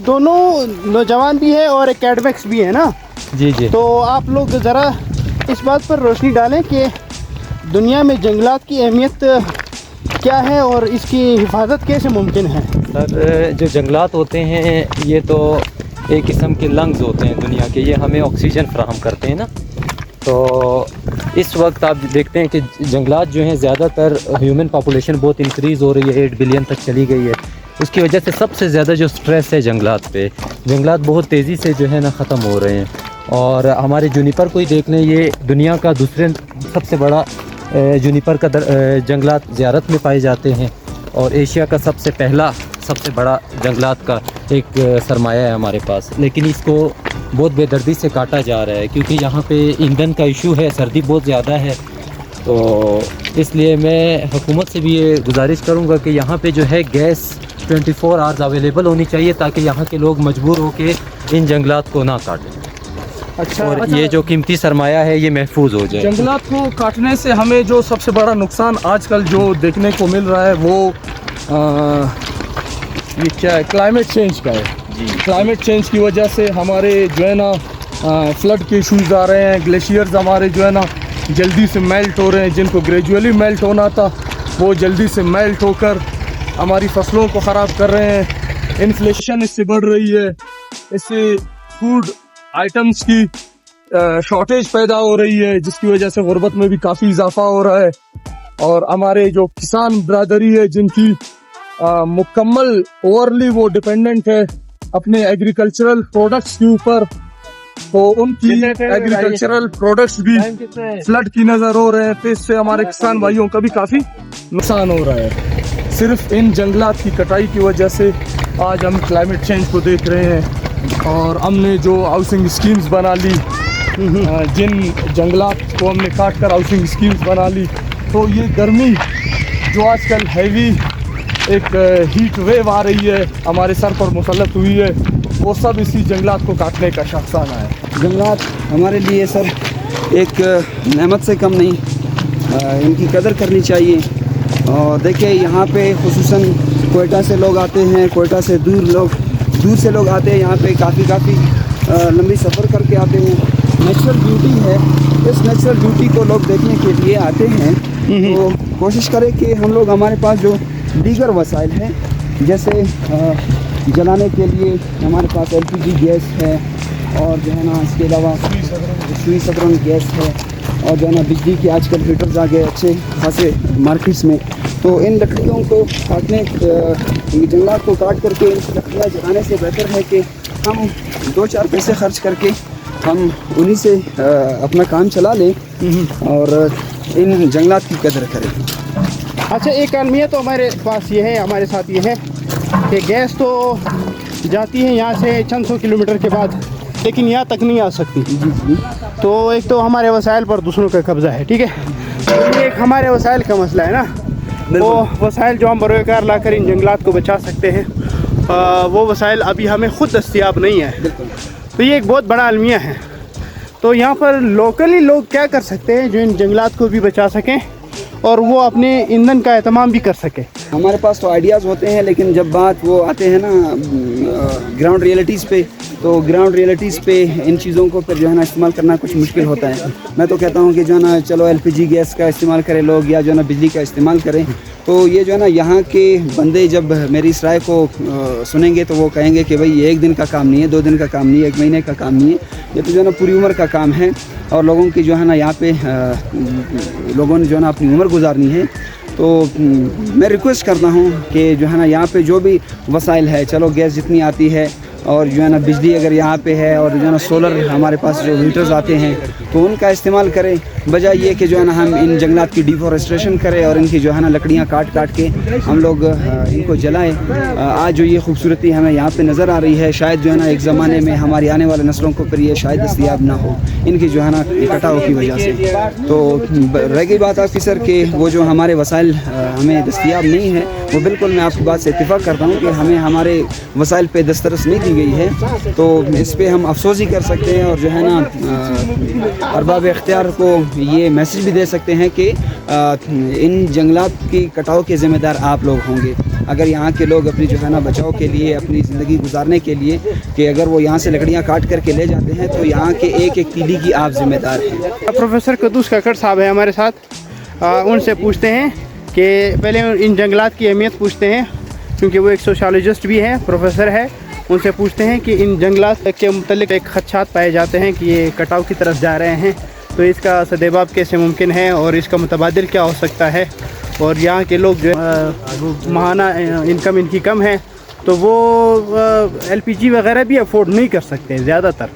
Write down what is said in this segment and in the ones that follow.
دونوں نوجوان بھی ہیں اور اکیڈمکس بھی ہیں نا؟ جی جی. تو آپ لوگ ذرا اس بات پر روشنی ڈالیں کہ دنیا میں جنگلات کی اہمیت کیا ہے اور اس کی حفاظت کیسے ممکن ہے؟ سر جو جنگلات ہوتے ہیں یہ تو ایک قسم کے لنگز ہوتے ہیں دنیا کے. یہ ہمیں آکسیجن فراہم کرتے ہیں نا. تو اس وقت آپ دیکھتے ہیں کہ جنگلات جو ہیں زیادہ تر ہیومن پاپولیشن بہت انکریز ہو رہی ہے, 8 بلین تک چلی گئی ہے. اس کی وجہ سے سب سے زیادہ جو سٹریس ہے جنگلات پہ, جنگلات بہت تیزی سے جو ہے نا ختم ہو رہے ہیں. اور ہمارے جونیپر کو ہی دیکھ لیں, یہ دنیا کا دوسرے سب سے بڑا جونیپر کا جنگلات زیارت میں پائے جاتے ہیں. اور ایشیا کا سب سے بڑا جنگلات کا ایک سرمایہ ہے ہمارے پاس. لیکن اس کو بہت بے دردی سے کاٹا جا رہا ہے کیونکہ یہاں پہ ایندھن کا ایشو ہے, سردی بہت زیادہ ہے. تو اس لیے میں حکومت سے بھی یہ گزارش کروں گا کہ یہاں پہ جو ہے گیس 24 آورز اویلیبل ہونی چاہیے تاکہ یہاں کے لوگ مجبور ہو کے ان جنگلات کو نہ کاٹیں. اچھا, اور یہ جو قیمتی سرمایہ ہے یہ محفوظ ہو جائے. جنگلات کو کاٹنے سے ہمیں جو سب سے بڑا نقصان آج کل جو دیکھنے کو مل رہا ہے وہ یہ کیا ہے, کلائمیٹ چینج کا ہے. کلائمیٹ چینج کی وجہ سے ہمارے جو ہے نا فلڈ کے ایشوز آ رہے ہیں. گلیشیئرز ہمارے جو ہے نا جلدی سے میلٹ ہو رہے ہیں. جن کو گریجولی میلٹ ہونا تھا وہ جلدی سے میلٹ ہو کر ہماری فصلوں کو خراب کر رہے ہیں. انفلیشن اس سے بڑھ رہی ہے, اس سے فوڈ آئٹمس کی شارٹیج پیدا ہو رہی ہے جس کی وجہ سے غربت میں بھی کافی اضافہ ہو رہا ہے. اور ہمارے جو کسان برادری ہے جن کی مکمل اوورلی وہ ڈپینڈنٹ ہے اپنے ایگریکلچرل پروڈکٹس کے اوپر, تو ان کی ایگریکلچرل پروڈکٹس بھی فلڈ کی نظر ہو رہے ہیں. تو اس سے ہمارے کسان بھائیوں کا بھی کافی نقصان ہو رہا ہے. صرف ان جنگلات کی کٹائی کی وجہ سے آج ہم کلائمیٹ چینج کو دیکھ رہے ہیں. اور ہم نے جو ہاؤسنگ اسکیمز بنا لی, جن جنگلات کو ہم نے کاٹ کر ہاؤسنگ اسکیمز بنا لی, تو یہ گرمی جو آج کل ہیوی ایک ہیٹ ویو آ رہی ہے ہمارے سر پر مسلط ہوئی ہے, وہ سب اسی جنگلات کو کاٹنے کا شاخسانہ ہے. جنگلات ہمارے لیے سر ایک نعمت سے کم نہیں, ان کی قدر کرنی چاہیے. اور دیکھیں یہاں پہ خصوصاً کوئٹہ سے لوگ آتے ہیں, کوئٹہ سے دور سے لوگ آتے ہیں یہاں پہ, کافی لمبی سفر کر کے آتے ہیں. نیچرل بیوٹی ہے, اس نیچرل بیوٹی کو لوگ دیکھنے کے لیے آتے ہیں. تو کوشش کریں کہ ہم لوگ ہمارے پاس جو دیگر وسائل ہیں جیسے جلانے کے لیے ہمارے پاس LPG گیس ہے, اور جو ہے نا اس کے علاوہ سوئی سدرن گیس ہے, اور جو ہے نا بجلی کے آج کل ہیٹرز آ گئے اچھے خاصے مارکیٹس میں. تو ان لکڑیوں کو کاٹنے, جنگلات کو کاٹ کر کے ان لکڑیاں جلانے سے بہتر ہے کہ ہم 2-4 پیسے خرچ کر کے ہم انہی سے اپنا کام چلا لیں اور ان جنگلات کی قدر کریں. اچھا, ایک المیہ تو ہمارے پاس یہ ہے, ہمارے ساتھ یہ ہے کہ گیس تو جاتی ہے یہاں سے چند سو کلومیٹر کے بعد, لیکن یہاں تک نہیں آ سکتی. تو ایک تو ہمارے وسائل پر دوسروں کا قبضہ ہے, ٹھیک ہے. یہ ایک ہمارے وسائل کا مسئلہ ہے نا, وہ وسائل جو ہم بروئے کار لا کر ان جنگلات کو بچا سکتے ہیں وہ وسائل ابھی ہمیں خود دستیاب نہیں ہے. تو یہ ایک بہت بڑا المیہ ہے. تو یہاں پر لوکلی لوگ کیا کر سکتے ہیں جو ان جنگلات کو بھی بچا سکیں اور وہ اپنے ایندھن کا اہتمام بھی کر سکے؟ ہمارے پاس تو آئیڈیاز ہوتے ہیں, لیکن جب بات وہ آتے ہیں نا گراؤنڈ ریئلٹیز پہ, تو گراؤنڈ ریئلٹیز پہ ان چیزوں کو پھر جو ہے نا استعمال کرنا کچھ مشکل ہوتا ہے. میں تو کہتا ہوں کہ جو ہے نا چلو LPG گیس کا استعمال کریں لوگ, یا جو ہے نا بجلی کا استعمال کریں. تو یہ جو ہے نا یہاں کے بندے جب میری اس رائے کو سنیں گے تو وہ کہیں گے کہ بھائی یہ 1 دن کا کام نہیں ہے, 2 دن کا کام نہیں ہے, 1 مہینے کا کام نہیں ہے, یہ تو جو ہے نا پوری عمر کا کام ہے. اور لوگوں کی جو ہے نا یہاں پہ لوگوں نے جو ہے نا اپنی عمر گزارنی ہے. تو میں ریکویسٹ کرتا ہوں کہ جو ہے نا یہاں پہ جو بھی وسائل ہے, چلو گیس جتنی آتی ہے اور جو ہے نا بجلی اگر یہاں پہ ہے اور جو ہے نا سولر ہمارے پاس جو ہیٹرز آتے ہیں تو ان کا استعمال کریں, بجائے یہ کہ جو ہے نا ہم ان جنگلات کی ڈیفورسٹریشن کریں اور ان کی جو ہے نا لکڑیاں کاٹ کے ہم لوگ ان کو جلائیں. آج جو یہ خوبصورتی ہمیں یہاں پہ نظر آ رہی ہے, شاید جو ہے نا ایک زمانے میں ہماری آنے والے نسلوں کو پھر یہ شاید دستیاب نہ ہو ان کی جو ہے نا کٹاؤ کی وجہ سے. تو رہ گئی بات آپ کی سر کہ وہ جو ہمارے وسائل ہمیں دستیاب نہیں ہے, وہ بالکل میں آپ کی بات سے اتفاق کرتا ہوں کہ ہمیں ہمارے وسائل پہ دسترس نہیں دی گئی ہے. تو اس پہ ہم افسوس ہی کر سکتے ہیں, اور جو ہے نا ارباب اختیار کو یہ میسج بھی دے سکتے ہیں کہ ان جنگلات کی کٹاؤ کے ذمہ دار آپ لوگ ہوں گے. اگر یہاں کے لوگ اپنی جو ہے نا بچاؤ کے لیے, اپنی زندگی گزارنے کے لیے, کہ اگر وہ یہاں سے لکڑیاں کاٹ کر کے لے جاتے ہیں تو یہاں کے ایک ایک تیلی کی آپ ذمہ دار ہیں. پروفیسر قدوس ککڑ صاحب ہیں ہمارے ساتھ, ان سے پوچھتے ہیں کہ پہلے ان جنگلات کی اہمیت پوچھتے ہیں, کیونکہ وہ ایک سوشالوجسٹ بھی ہیں, پروفیسر ہے. ان سے پوچھتے ہیں کہ ان جنگلات کے متعلق ایک خدشات پائے جاتے ہیں کہ یہ کٹاؤ کی طرف جا رہے ہیں, تو اس کا سدباب کیسے ممکن ہے اور اس کا متبادل کیا ہو سکتا ہے, اور یہاں کے لوگ جو ماہانہ انکم ان کی کم ہے تو وہ LPG وغیرہ بھی افورڈ نہیں کر سکتے زیادہ تر,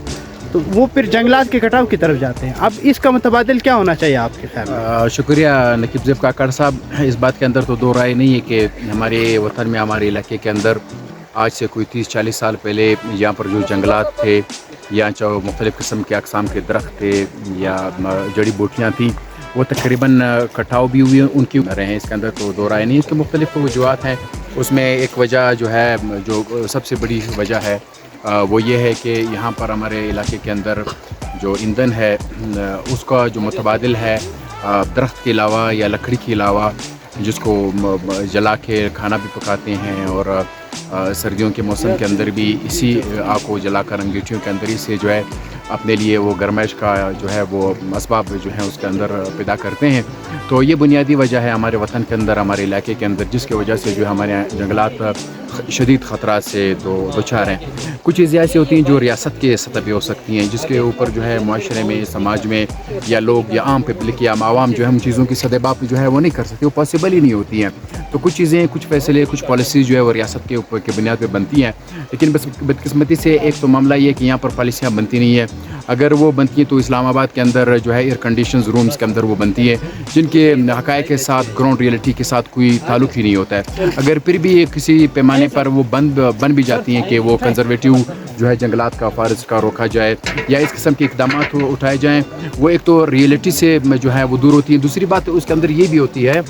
تو وہ پھر جنگلات کے کٹاؤ کی طرف جاتے ہیں. اب اس کا متبادل کیا ہونا چاہیے آپ کے خیال میں؟ شکریہ نقیب زیب کاکڑ صاحب. اس بات کے اندر تو دو رائے نہیں ہے کہ ہمارے وطن میں, ہمارے علاقے کے اندر آج سے کوئی 30-40 سال پہلے یہاں پر جو جنگلات تھے, یا چاہے مختلف قسم کے اقسام کے درخت تھے یا جڑی بوٹیاں تھیں, وہ تقریباً کٹاؤ بھی ہوئی ان کی رہے ہیں. اس کے اندر تو دو رائے نہیں. اس کے مختلف وجوہات ہیں. اس میں ایک وجہ جو ہے, جو سب سے بڑی وجہ ہے, وہ یہ ہے کہ یہاں پر ہمارے علاقے کے اندر جو ایندھن ہے اس کا جو متبادل ہے درخت کے علاوہ یا لکڑی کے علاوہ, جس کو جلا کے کھانا بھی پکاتے ہیں, اور سردیوں کے موسم کے اندر بھی اسی آگ کو جلا کر انگیٹھیوں کے اندر ہی سے جو ہے اپنے لیے وہ گرمائش کا جو ہے وہ اسباب جو ہیں اس کے اندر پیدا کرتے ہیں. تو یہ بنیادی وجہ ہے ہمارے وطن کے اندر, ہمارے علاقے کے اندر, جس کی وجہ سے جو ہمارے جنگلات شدید خطرات سے دوچار ہیں. کچھ چیزیں ایسی ہوتی ہیں جو ریاست کے سطح پہ ہو سکتی ہیں, جس کے اوپر جو ہے معاشرے میں, سماج میں, یا لوگ یا عام پبلک یا عوام جو ہے ہم چیزوں کی سدباب جو ہے وہ نہیں کر سکتے, وہ پاسبل ہی نہیں ہوتی ہیں. تو کچھ چیزیں, کچھ فیصلے, کچھ پالیسیز جو ہے وہ ریاست کے اوپر کے بنیاد پہ بنتی ہیں, لیکن بس بدقسمتی سے ایک تو معاملہ یہ کہ یہاں پر پالیسیاں بنتی نہیں ہیں. اگر وہ بنتی ہیں تو اسلام آباد کے اندر جو ہے ایئر کنڈیشنز رومز کے اندر وہ بنتی ہے, جن کے حقائق کے ساتھ, گراؤنڈ ریئلٹی کے ساتھ کوئی تعلق ہی نہیں ہوتا ہے. اگر پھر بھی کسی پیمانے پر وہ بن بھی جاتی ہیں کہ وہ کنزرویٹیو جو ہے جنگلات کا فارسٹ کا روکا جائے یا اس قسم کے اقدامات اٹھائے جائیں, وہ ایک تو ریئلٹی سے جو ہے وہ دور ہوتی ہیں. دوسری بات اس کے اندر یہ بھی ہوتی ہے,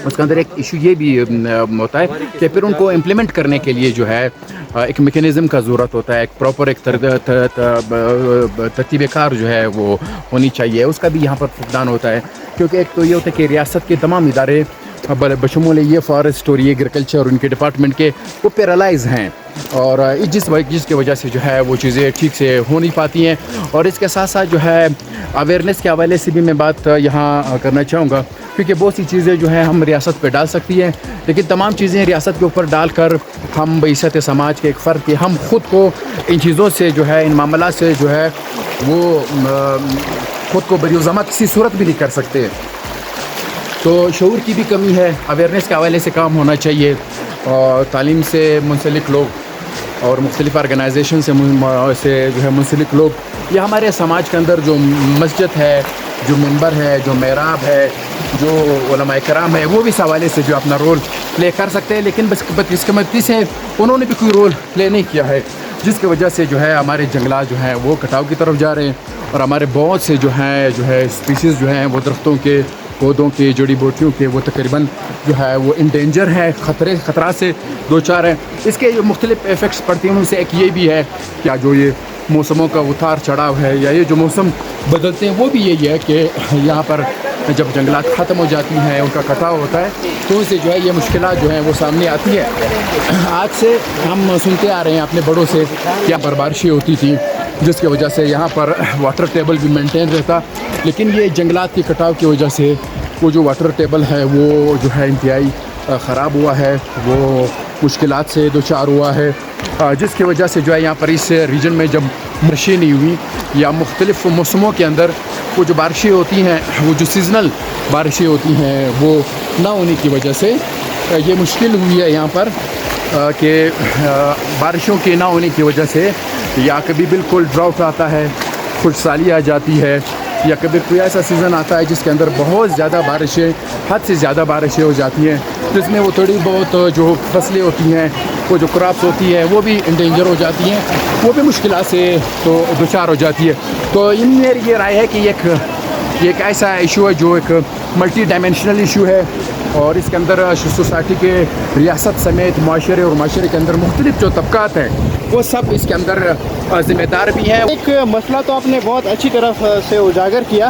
اس کے اندر ایک ایشو یہ بھی ہوتا ہے کہ پھر ان کو امپلیمنٹ کرنے کے لیے جو ہے ایک میکینزم کا ضرورت ہوتا ہے, ایک پراپر ایک ترتیب کار جو ہے وہ ہونی چاہیے. اس کا بھی یہاں پر فقدان ہوتا ہے, کیونکہ ایک تو یہ ہوتا ہے کہ ریاست کے تمام ادارے بشمول یہ فارسٹ اور یہ ایگریکلچر اور ان کے ڈپارٹمنٹ کے وہ پیرالائز ہیں, اور جس کی وجہ سے جو ہے وہ چیزیں ٹھیک سے ہو نہیں پاتی ہیں. اور اس کے ساتھ ساتھ جو ہے اویئرنیس کے حوالے سے بھی میں بات یہاں کرنا چاہوں گا, کیونکہ بہت سی چیزیں جو ہیں ہم ریاست پہ ڈال سکتی ہیں, لیکن تمام چیزیں ریاست کے اوپر ڈال کر ہم بعزت سماج کے ایک فرد کے ہم خود کو ان چیزوں سے جو ہے, ان معاملات سے جو ہے وہ خود کو بری ذمہ کسی صورت بھی نہیں کر سکتے. تو شعور کی بھی کمی ہے, اویئرنیس کے حوالے سے کام ہونا چاہیے, اور تعلیم سے منسلک لوگ اور مختلف آرگنائزیشن سے جو ہے منسلک لوگ, یہ ہمارے سماج کے اندر جو مسجد ہے, جو منبر ہے, جو محراب ہے, جو علماء کرام ہے, وہ بھی اس حوالے سے جو اپنا رول پلے کر سکتے ہیں, لیکن بس بدقسمتی سے انہوں نے بھی کوئی رول پلے نہیں کیا ہے, جس کی وجہ سے جو ہے ہمارے جنگلات جو ہیں وہ کٹاؤ کی طرف جا رہے ہیں, اور ہمارے بہت سے جو ہے اسپیشیز جو ہیں وہ درختوں کے, پودوں کے, جڑی بوٹیوں کے, وہ تقریباً جو ہے وہ انڈینجر ہیں, خطرات سے دوچار ہیں. اس کے جو مختلف ایفیکٹس پڑتی ہیں ان سے ایک یہ بھی ہے کہ جو یہ موسموں کا اتار چڑھاؤ ہے, یا یہ جو موسم بدلتے ہیں, وہ بھی یہی ہے کہ یہاں پر جب جنگلات ختم ہو جاتی ہیں, ان کا کٹاؤ ہوتا ہے, تو ان سے جو ہے یہ مشکلات جو ہیں وہ سامنے آتی ہے. آج سے ہم سنتے آ رہے ہیں اپنے بڑوں سے کیا بارشیں ہوتی تھیں, جس کی وجہ سے یہاں پر واٹر ٹیبل بھی مینٹین رہتا, لیکن یہ جنگلات کی کٹاؤ کی وجہ سے وہ جو واٹر ٹیبل ہے وہ جو ہے انتہائی خراب ہوا ہے, وہ مشکلات سے دوچار ہوا ہے, جس کی وجہ سے جو ہے یہاں پر اس ریجن میں جب بارشیں نہیں ہوئی, یا مختلف موسموں کے اندر وہ جو بارشیں ہوتی ہیں, وہ جو سیزنل بارشیں ہوتی ہیں وہ نہ ہونے کی وجہ سے یہ مشکل ہوئی ہے یہاں پر کہ بارشوں کے نہ ہونے کی وجہ سے یا کبھی بالکل ڈراؤٹ آتا ہے, خشکسالی آ جاتی ہے, یا کبھی کوئی ایسا سیزن آتا ہے جس کے اندر بہت زیادہ بارشیں, حد سے زیادہ بارشیں ہو جاتی ہیں, جس میں وہ تھوڑی بہت جو فصلیں ہوتی ہیں, وہ جو کراپس ہوتی ہیں, وہ بھی انڈینجر ہو جاتی ہیں, وہ بھی مشکلات سے تو دوچار ہو جاتی ہے. تو ان میری یہ رائے ہے کہ ایک ایسا ایشو ہے جو ایک ملٹی ڈائمینشنل ایشو ہے, اور اس کے اندر سوسائٹی کے ریاست سمیت معاشرے اور معاشرے کے اندر مختلف جو طبقات ہیں وہ سب اس کے اندر ذمہ دار بھی ہیں. ایک مسئلہ تو آپ نے بہت اچھی طرف سے اجاگر کیا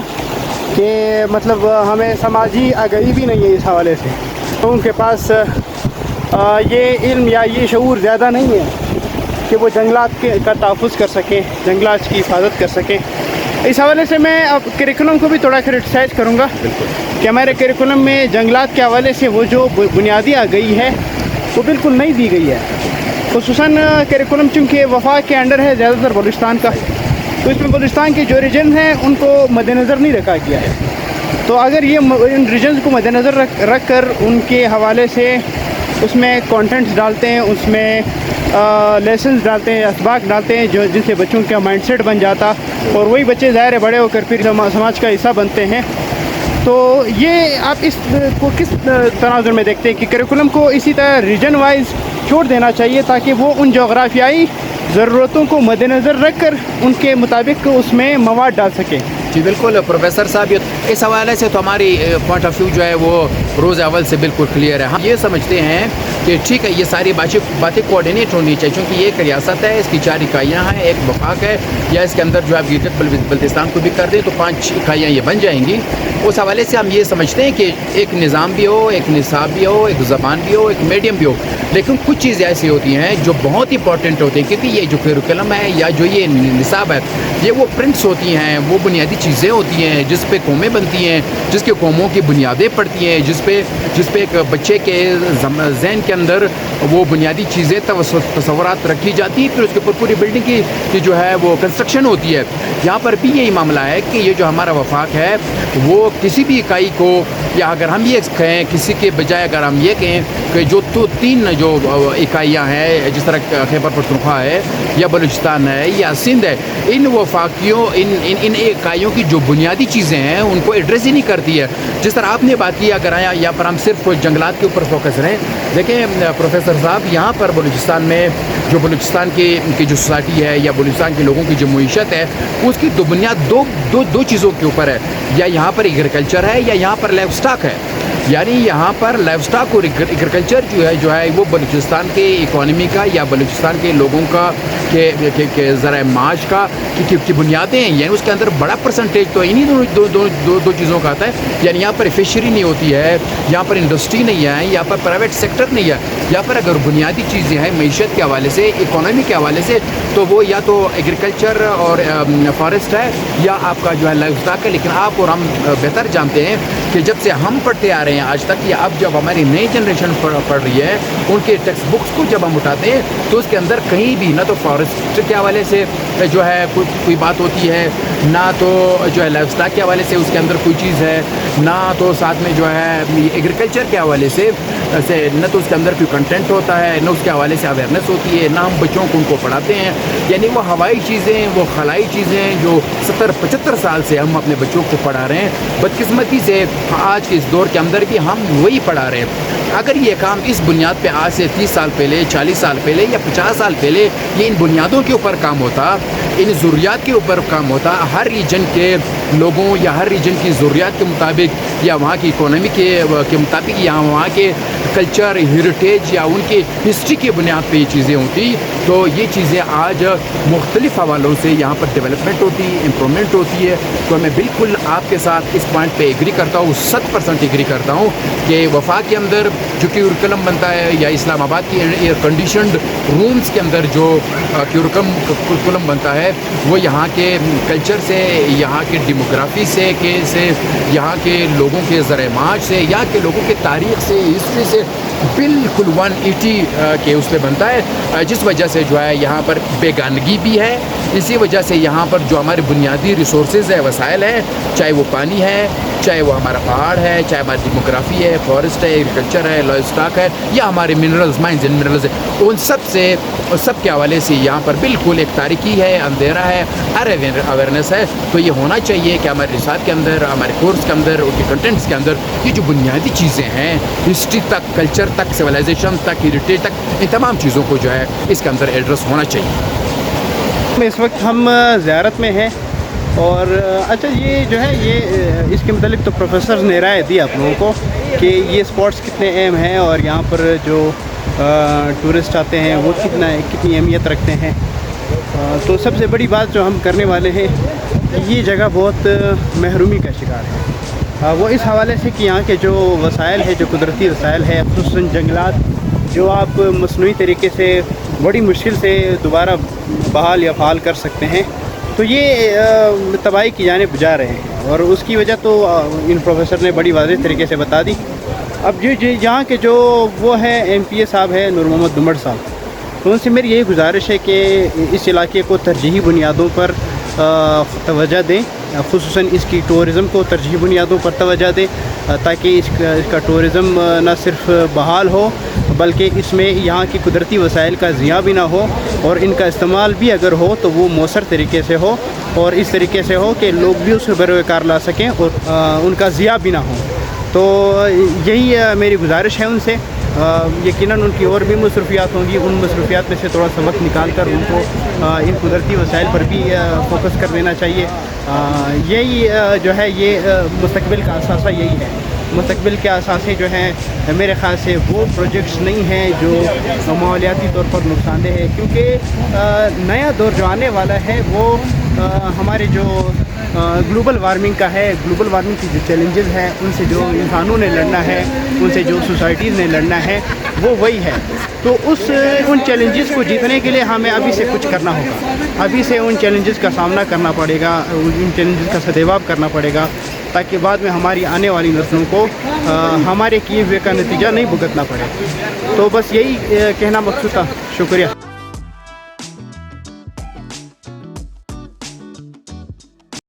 کہ مطلب ہمیں سماجی آگاہی بھی نہیں ہے اس حوالے سے. تو ان کے پاس یہ علم یا یہ شعور زیادہ نہیں ہے کہ وہ جنگلات کا تحفظ کر سکیں, جنگلات کی حفاظت کر سکیں. اس حوالے سے میں اب کریکولم کو بھی تھوڑا کرٹیسائز کروں گا کہ ہمارے کریکولم میں جنگلات کے حوالے سے وہ جو بنیادی آگاہی ہے وہ بالکل نہیں دی گئی ہے. خصوصاً کریکولم چونکہ وفاق کے انڈر ہے زیادہ تر بلوچستان کا, تو اس میں بلوچستان کے جو ریجن ہیں ان کو مد نظر نہیں رکھا گیا ہے. تو اگر یہ ان ریجنز کو مد نظر رکھ کر ان کے حوالے سے اس میں کانٹینٹس ڈالتے ہیں, اس میں لیسنز ڈالتے ہیں, اسباق ڈالتے ہیں جو جن سے بچوں کا مائنڈ سیٹ بن جاتا اور وہی بچے ظاہر بڑے ہو کر پھر سماج کا حصہ بنتے ہیں. تو یہ آپ اس کو کس تناظر میں دیکھتے ہیں کہ کریکولم کو اسی طرح ریجن وائز چھوڑ دینا چاہیے تاکہ وہ ان جغرافیائی ضرورتوں کو مد نظر رکھ کر ان کے مطابق اس میں مواد ڈال سکیں؟ جی بالکل پروفیسر صاحب, اس حوالے سے تو ہماری پوائنٹ آف ویو جو ہے وہ روز اول سے بالکل کلیئر ہے. ہم یہ سمجھتے ہیں کہ ٹھیک ہے یہ ساری باتیں کوآرڈینیٹ ہونی چاہیے چونکہ یہ ایک ریاست ہے, اس کی 4 اکائیاں ہیں, ایک وفاق ہے, یا اس کے اندر جو آپ گلگت بلتستان کو بھی کر دیں تو 5 اکائیاں یہ بن جائیں گی. اس حوالے سے ہم یہ سمجھتے ہیں کہ ایک نظام بھی ہو, ایک نصاب بھی ہو, ایک زبان بھی ہو, ایک میڈیم بھی ہو, لیکن کچھ چیزیں ایسی ہوتی ہیں جو بہت امپورٹنٹ ہوتی ہیں کیونکہ یہ جو کریکولم ہے یا جو یہ نصاب ہے یہ وہ پرنٹس ہوتی ہیں, وہ بنیادی چیزیں ہوتی ہیں جس پہ قومیں بنتی ہیں, جس کے قوموں کی بنیادیں پڑتی ہیں, جس پہ ایک بچے کے ذہن کے اندر وہ بنیادی چیزیں تصورات رکھی جاتی ہیں, پھر اس کے اوپر پوری بلڈنگ کی جو ہے وہ کنسٹرکشن ہوتی ہے. یہاں پر بھی یہی معاملہ ہے کہ یہ جو ہمارا وفاق ہے وہ کسی بھی اکائی کو, یا اگر ہم یہ کہیں کسی کے بجائے اگر ہم یہ کہیں کہ جو 3 جو اکائیاں ہیں جس طرح خیبر پختونخوا ہے یا بلوچستان ہے یا سندھ ہے, ان وفاقیوں ان اکائیوں کی جو بنیادی چیزیں ہیں ان کو ایڈریس ہی نہیں کرتی ہے. جس طرح آپ نے بات کی اگر یہاں پر ہم صرف جنگلات کے اوپر فوکس رہیں, دیکھیں پروفیسر صاحب یہاں پر بلوچستان میں جو بلوچستان کی جو سوسائٹی ہے یا بلوچستان کے لوگوں کی جو معیشت ہے اس کی بنیاد دو چیزوں کے اوپر ہے, یا یہاں پر ایگریکلچر ہے یا یہاں پر لائف اسٹاک ہے. یعنی یہاں پر لائف اسٹاک اور ایگریکلچر جو ہے وہ بلوچستان کے اکانومی کا یا بلوچستان کے لوگوں کا کہ ذرائع معاش کا کی بنیادیں ہیں. یعنی اس کے اندر بڑا پرسنٹیج تو انہیں دو چیزوں کا آتا ہے. یعنی یہاں پر فشری نہیں ہوتی ہے, یہاں پر انڈسٹری نہیں ہے, یہاں پر پرائیویٹ سیکٹر نہیں ہے. یہاں پر اگر بنیادی چیزیں ہیں معیشت کے حوالے سے, اکانومی کے حوالے سے, تو وہ یا تو ایگریکلچر اور فارسٹ ہے یا آپ کا جو ہے لائف اسٹاک ہے. لیکن آپ اور ہم بہتر جانتے ہیں کہ جب سے ہم پڑھتے آ رہے ہیں آج تک, یا اب جب ہماری نئی جنریشن پڑھ رہی ہے ان کے ٹیکسٹ بکس کو جب ہم اٹھاتے ہیں تو اس کے اندر کہیں بھی نہ تو فارسٹ کے حوالے سے جو ہے کوئی بات ہوتی ہے, نہ تو جو ہے لائف اسٹاک کے حوالے سے اس کے اندر کوئی چیز ہے, نہ تو ساتھ میں جو ہے ایگریکلچر کے حوالے سے نہ تو اس کے اندر کوئی کنٹینٹ ہوتا ہے, نہ اس کے حوالے سے اویئرنیس ہوتی ہے, نہ ہم بچوں کو ان کو پڑھاتے ہیں. یعنی وہ ہوائی چیزیں, وہ خلائی چیزیں جو 70-75 سال سے ہم اپنے بچوں کو پڑھا رہے ہیں, بدقسمتی سے آج کے اس دور کے اندر بھی ہم وہی پڑھا رہے ہیں. اگر یہ کام اس بنیاد پہ آج سے 30 سال پہلے, 40 سال پہلے یا 50 سال پہلے یہ ان بنیادوں کے اوپر کام ہوتا, ان ضروریات کے اوپر کام ہوتا, ہر ریجن کے لوگوں یا ہر ریجن کی ضروریات کے مطابق یا وہاں کی اکانومی کے مطابق یا وہاں کے کلچر, ہیریٹیج یا ان کی ہسٹری کی بنیاد پہ یہ چیزیں ہوتی, تو یہ چیزیں آج مختلف حوالوں سے یہاں پر ڈیولپمنٹ ہوتی, امپرومنٹ ہوتی ہے. تو میں بالکل آپ کے ساتھ اس پوائنٹ پہ ایگری کرتا ہوں, 100% ایگری کرتا ہوں کہ وفاق کے اندر جو کیورکلم بنتا ہے یا اسلام آباد کی ایئر کنڈیشنڈ رومز کے اندر جو کیورکلم بنتا ہے وہ یہاں کے کلچر سے, یہاں کے ڈیموگرافی سے یہاں کے لوگوں کے ذرائع معاش سے, یہاں کے لوگوں کے تاریخ سے, ہسٹری سے بالکل 180 کے اس پہ بنتا ہے, جس وجہ سے جو ہے یہاں پر بیگانگی بھی ہے. اسی وجہ سے یہاں پر جو ہمارے بنیادی ریسورسز ہیں, وسائل ہیں, چاہے وہ پانی ہے, چاہے وہ ہمارا پہاڑ ہے, چاہے ہماری ڈیموگرافی ہے, فارسٹ ہے, ایگریکلچر ہے, لائف اسٹاک ہے, یا ہمارے منرلز, مائنز اینڈ منرلز ہے, ان سب کے حوالے سے یہاں پر بالکل ایک تاریکی ہے, اندھیرا ہے, اویئرنیس ہے. تو یہ ہونا چاہیے کہ ہمارے ریسرچ کے اندر, ہمارے کورس کے اندر, ان کے کنٹینٹس کے اندر یہ جو بنیادی چیزیں ہیں, ہسٹری تک, کلچر تک, سویلائزیشن تک, ہیریٹیج تک, ان تمام چیزوں کو جو ہے اس کے اندر ایڈریس ہونا چاہیے. اس وقت ہم زیارت میں ہیں اور اچھا یہ جو ہے یہ اس کے متعلق تو پروفیسرز نے رائے دی آپ لوگوں کو کہ یہ اسپاٹس کتنے اہم ہیں اور یہاں پر جو ٹورسٹ آتے ہیں وہ کتنی اہمیت رکھتے ہیں. تو سب سے بڑی بات جو ہم کرنے والے ہیں کہ یہ جگہ بہت محرومی کا شکار ہے. وہ اس حوالے سے کہ یہاں کے جو وسائل ہے، جو قدرتی وسائل ہے، خصوصاً جنگلات جو آپ مصنوعی طریقے سے بڑی مشکل سے دوبارہ بحال یا فعال کر سکتے ہیں، تو یہ تباہی کی جانب جا رہے ہیں. اور اس کی وجہ تو ان پروفیسر نے بڑی واضح طریقے سے بتا دی. اب یہاں کے جو وہ ہیں MPA صاحب ہے نور محمد دمڑ صاحب، تو ان سے میری یہی گزارش ہے کہ اس علاقے کو ترجیحی بنیادوں پر توجہ دیں، خصوصاً اس کی ٹورزم کو ترجیحی بنیادوں پر توجہ دیں، تاکہ اس کا ٹورزم نہ صرف بحال ہو بلکہ اس میں یہاں کی قدرتی وسائل کا ضیاع بھی نہ ہو، اور ان کا استعمال بھی اگر ہو تو وہ مؤثر طریقے سے ہو اور اس طریقے سے ہو کہ لوگ بھی اس کو بروئے کار لا سکیں اور ان کا ضیاع بھی نہ ہو. تو یہی میری گزارش ہے ان سے. یقیناً ان کی اور بھی مصروفیات ہوں گی، ان مصروفیات میں سے تھوڑا سا وقت نکال کر ان کو ان قدرتی وسائل پر بھی فوکس کر دینا چاہیے. یہی جو ہے یہ مستقبل کا اثاثہ یہی ہے. مستقبل کے اثاثے جو ہیں میرے خیال سے وہ پروجیکٹس نہیں ہیں جو ماحولیاتی طور پر نقصان دہ ہے، کیونکہ نیا دور جو آنے والا ہے وہ ہمارے جو گلوبل وارمنگ کا ہے. گلوبل وارمنگ کی جو چیلنجز ہیں ان سے جو انسانوں نے لڑنا ہے، ان سے جو سوسائٹیز نے لڑنا ہے وہ وہی ہے. تو ان چیلنجز کو جیتنے کے لیے ہمیں ابھی سے کچھ کرنا ہوگا، ابھی سے ان چیلنجز کا سامنا کرنا پڑے گا، ان چیلنجز کا سدباب کرنا پڑے گا، تاکہ بعد میں ہماری آنے والی نسلوں کو ہمارے کیے ہوئے کا نتیجہ نہیں بھگتنا پڑے. تو بس یہی کہنا مقصود تھا. شکریہ.